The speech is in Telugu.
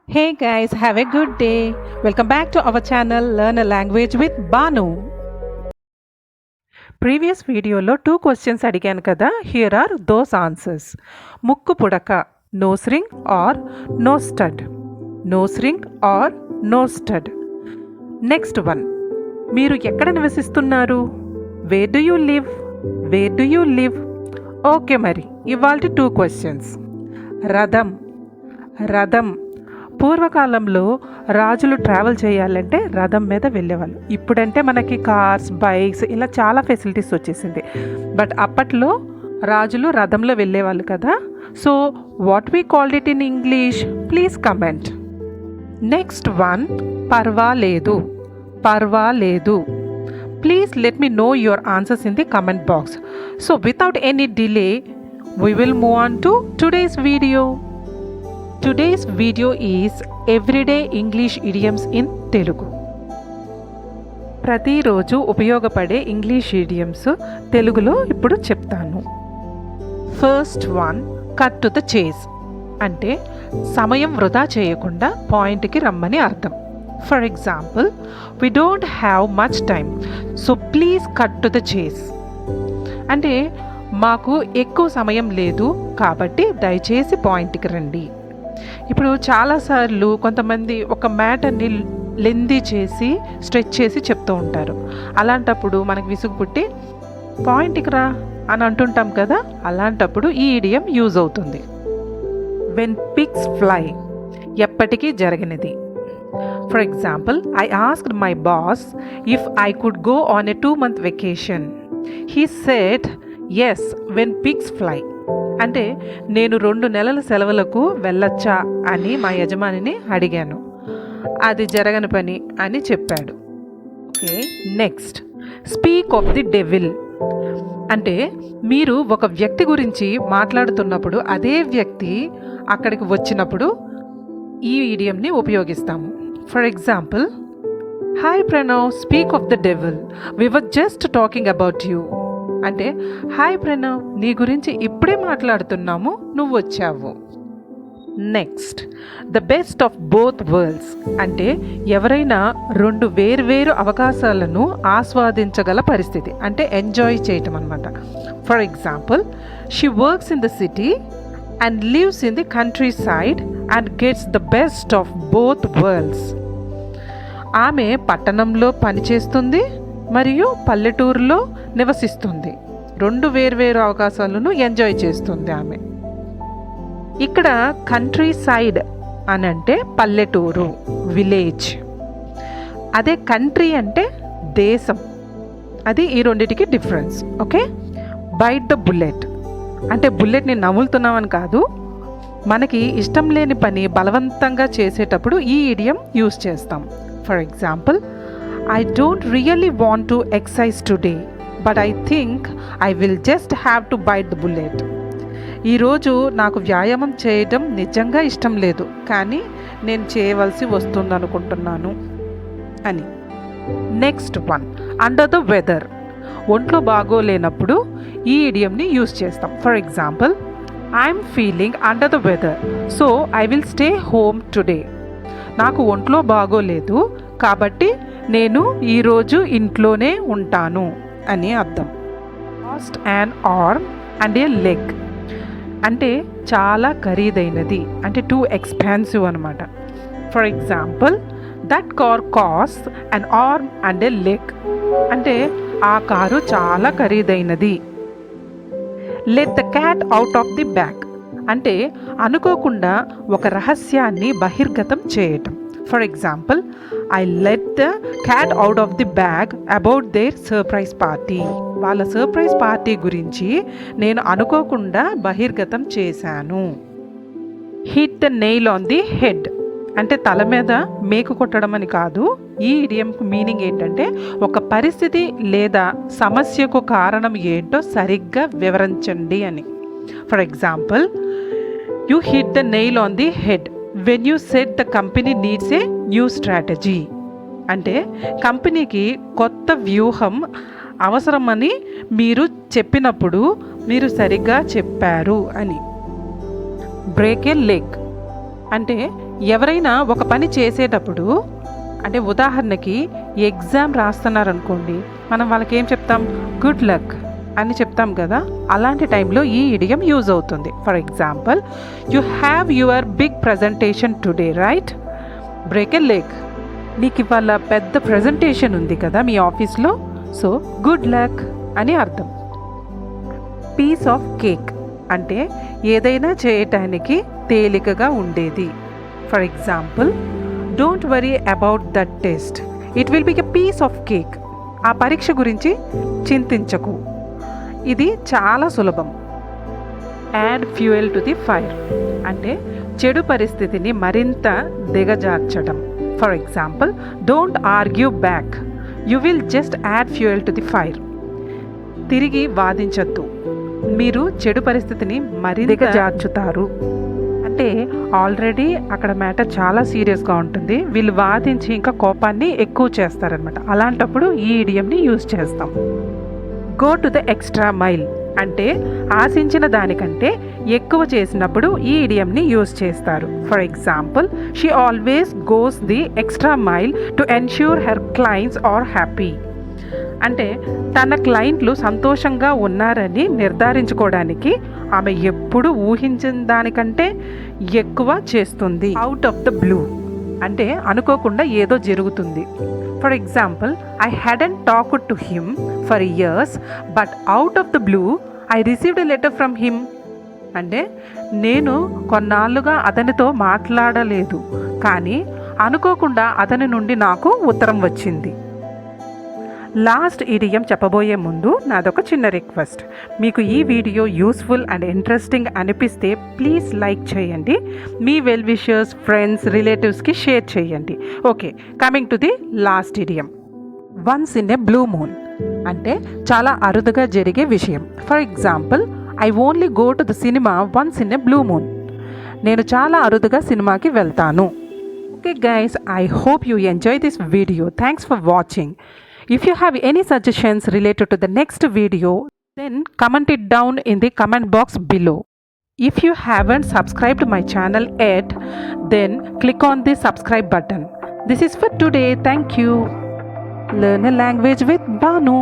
Hey guys, have a good day. Welcome back to our channel Learn a Language with Banu. Previous వీడియోలో 2 క్వశ్చన్స్ అడిగాను కదా. Here are those answers. ముక్కు పుడక, nose ring or nose stud. Nose ring or nose stud. Next one, మీరు ఎక్కడ నివసిస్తున్నారు? Where do you live? Where do you live? Okay, మరి ఇవాల్టి 2 క్వశ్చన్స్. రథం. రథం పూర్వకాలంలో రాజులు ట్రావెల్ చేయాలంటే రథం మీద వెళ్ళేవాళ్ళు. ఇప్పుడంటే మనకి కార్స్, బైక్స్ ఇలా చాలా ఫెసిలిటీస్ వచ్చేసింది. బట్ అప్పట్లో రాజులు రథంలో వెళ్ళేవాళ్ళు కదా. So what we called it in English? Please comment. Next one, పర్వాలేదు. పర్వాలేదు. Please let me know your answers in the comment box. So without any delay we will move on to today's video. Today's video is everyday English idioms in Telugu. ప్రతిరోజు ఉపయోగపడే ఇంగ్లీష్ ఇడియమ్స్ తెలుగులో ఇప్పుడు చెప్తాను. First one, cut to the చేస్. అంటే సమయం వృధా చేయకుండా పాయింట్కి రమ్మని అర్థం. For example, we don't have much time, so please cut to the chase. అంటే మాకు ఎక్కువ సమయం లేదు కాబట్టి దయచేసి పాయింట్కి రండి. ఇప్పుడు చాలాసార్లు కొంతమంది ఒక మ్యాటర్ని లెందీ చేసి స్ట్రెచ్ చేసి చెప్తూ ఉంటారు. అలాంటప్పుడు మనకు విసుగు పుట్టి పాయింట్కి రా అని అంటుంటాం కదా. అలాంటప్పుడు ఈ ఇడియం యూజ్ అవుతుంది. వెన్ పిగ్స్ ఫ్లై, ఎప్పటికీ జరగనిది. For example, I asked my boss if I could go on a 2-month vacation. He said yes when pigs fly. అంటే నేను 2 నెలల సెలవులకు వెళ్ళొచ్చా అని మా యజమానిని అడిగాను. అది జరగని పని అని చెప్పాడు. Okay, next, speak of the devil. అంటే మీరు ఒక వ్యక్తి గురించి మాట్లాడుతున్నప్పుడు అదే వ్యక్తి అక్కడికి వచ్చినప్పుడు ఈ ఇడియంని ఉపయోగిస్తాము. For example, hi Pranav, speak of the devil, we were just talking about you. అంటే హాయ్ ప్రణవ్, నీ గురించి ఇప్పుడే మాట్లాడుతున్నాము, నువ్వు వచ్చావు. Next, the best of both worlds. అంటే ఎవరైనా 2 వేర్వేరు అవకాశాలను ఆస్వాదించగల పరిస్థితి, అంటే ఎంజాయ్ చేయటం అనమాట. For example, she works in the city and lives in the country side and gets the best of both world's. ఆమె పట్టణంలో పనిచేస్తుంది మరియు పల్లెటూరులో నివసిస్తుంది. 2 వేర్వేరు అవకాశాలను ఎంజాయ్ చేస్తుంది ఆమె. ఇక్కడ కంట్రీ సైడ్ అని అంటే పల్లెటూరు, విలేజ్. అదే కంట్రీ అంటే దేశం. అది ఈ రెండిటికి difference. Okay, bite the bullet అంటే బుల్లెట్ని నములుతున్నామని కాదు. మనకి ఇష్టం లేని పని బలవంతంగా చేసేటప్పుడు ఈ ఇడియం యూజ్ చేస్తాం. For example, I don't really want to exercise today, but I think I will just have to bite the bullet. ఈరోజు నాకు వ్యాయామం చేయడం నిజంగా ఇష్టం లేదు, కానీ నేను చేయవలసి వస్తుందనుకుంటున్నాను అని. Next one, under the weather. ఒంట్లో బాగోలేనప్పుడు ఈ ఇడియంని యూజ్ చేస్తాం. For example, I'm feeling under the weather, so I will stay home today. నాకు ఒంట్లో బాగోలేదు కాబట్టి నేను ఈరోజు ఇంట్లోనే ఉంటాను అని అర్థం. Cost and arm and A leg. అంటే చాలా ఖరీదైనది, అంటే టూ ఎక్స్పెన్సివ్ అనమాట. For example, that car cost and arm and A leg. అంటే ఆ కారు చాలా ఖరీదైనది. Let the cat out of the bag. అంటే అనుకోకుండా ఒక రహస్యాన్ని బహిర్గతం చేయటం. For example, I let the cat out of the bag about their surprise party. వాళ్ళ సర్ప్రైజ్ పార్టీ గురించి నేను అనుకోకుండా బహిర్గతం చేశాను. Hit the nail on the head. అంటే తల మీద మేకు కొట్టడం అని కాదు. ఈ ఇడియం మీనింగ్ ఏంటంటే ఒక పరిస్థితి లేదా సమస్యకు కారణం ఏంటో సరిగ్గా వివరించండి అని. For example, you hit the nail on the head when you said the company needs a new strategy. అంటే కంపెనీకి కొత్త వ్యూహం అవసరమని మీరు చెప్పినప్పుడు మీరు సరిగ్గా చెప్పారు అని. బ్రేక్ ఏ లెగ్. అంటే ఎవరైనా ఒక పని చేసేటప్పుడు అంటే ఉదాహరణకి ఎగ్జామ్ రాస్తున్నారనుకోండి, మనం వాళ్ళకి ఏం చెప్తాం? గుడ్ లక్ అని చెప్తాం కదా. అలాంటి టైంలో ఈ ఇడియం యూజ్ అవుతుంది. For example, you have your big presentation today right? Break a leg. నీకు ఇవాళ పెద్ద ప్రజెంటేషన్ ఉంది కదా మీ ఆఫీస్లో, సో గుడ్ లక్ అని అర్థం. పీస్ ఆఫ్ కేక్ అంటే ఏదైనా చేయటానికి తేలికగా ఉండేది. For example, don't worry about that test, it will be a piece of cake. ఆ పరీక్ష గురించి చింతించకు, ఇది చాలా సులభం. Add fuel to the fire అంటే చెడు పరిస్థితిని మరింత దిగజార్చడం. For example, don't argue back, you will just add fuel to the fire. తిరిగి వాదించద్దు, మీరు చెడు పరిస్థితిని మరింత దిగజార్చుతారు. అంటే ఆల్రెడీ అక్కడ మ్యాటర్ చాలా సీరియస్గా ఉంటుంది, వీళ్ళు వాదించి ఇంకా కోపాన్ని ఎక్కువ చేస్తారనమాట. అలాంటప్పుడు ఈ ఇడియంని యూజ్ చేస్తాం. Go to the extra mile అంటే ఆశించిన దానికంటే ఎక్కువ చేసినప్పుడు ఈ ఇడియంని యూజ్ చేస్తారు. For example, she always goes the extra mile to ensure her clients are happy. అంటే తన క్లయింట్లు సంతోషంగా ఉన్నారని నిర్ధారించుకోవడానికి ఆమె ఎప్పుడు ఊహించిన దానికంటే ఎక్కువ చేస్తుంది. అవుట్ ఆఫ్ ద బ్లూ అంటే అనుకోకుండా ఏదో జరుగుతుంది. For example, I hadn't talked to him for years but out of the blue I received a letter from him. అంటే నేను కొన్నాళ్ళుగా అతనితో మాట్లాడలేదు, కానీ అనుకోకుండా అతని నుండి నాకు ఉత్తరం వచ్చింది. లాస్ట్ ఇడియం చెప్పబోయే ముందు నాదొక చిన్న రిక్వెస్ట్. మీకు ఈ వీడియో యూస్ఫుల్ అండ్ ఇంట్రెస్టింగ్ అనిపిస్తే ప్లీజ్ లైక్ చేయండి, మీ వెల్ విషర్స్, ఫ్రెండ్స్, రిలేటివ్స్కి షేర్ చేయండి. Okay, coming to the last idiom. Once in a blue moon అంటే చాలా అరుదుగా జరిగే విషయం. For example, I only go to the cinema once in a blue moon. నేను చాలా అరుదుగా సినిమాకి వెళ్తాను. Okay guys, I hope you enjoy this video. Thanks for watching. If you have any suggestions related to the next video, then comment it down in the comment box below. If you haven't subscribed my channel yet, then click on the subscribe button. This is for today. Thank you. Learn a language with Banu.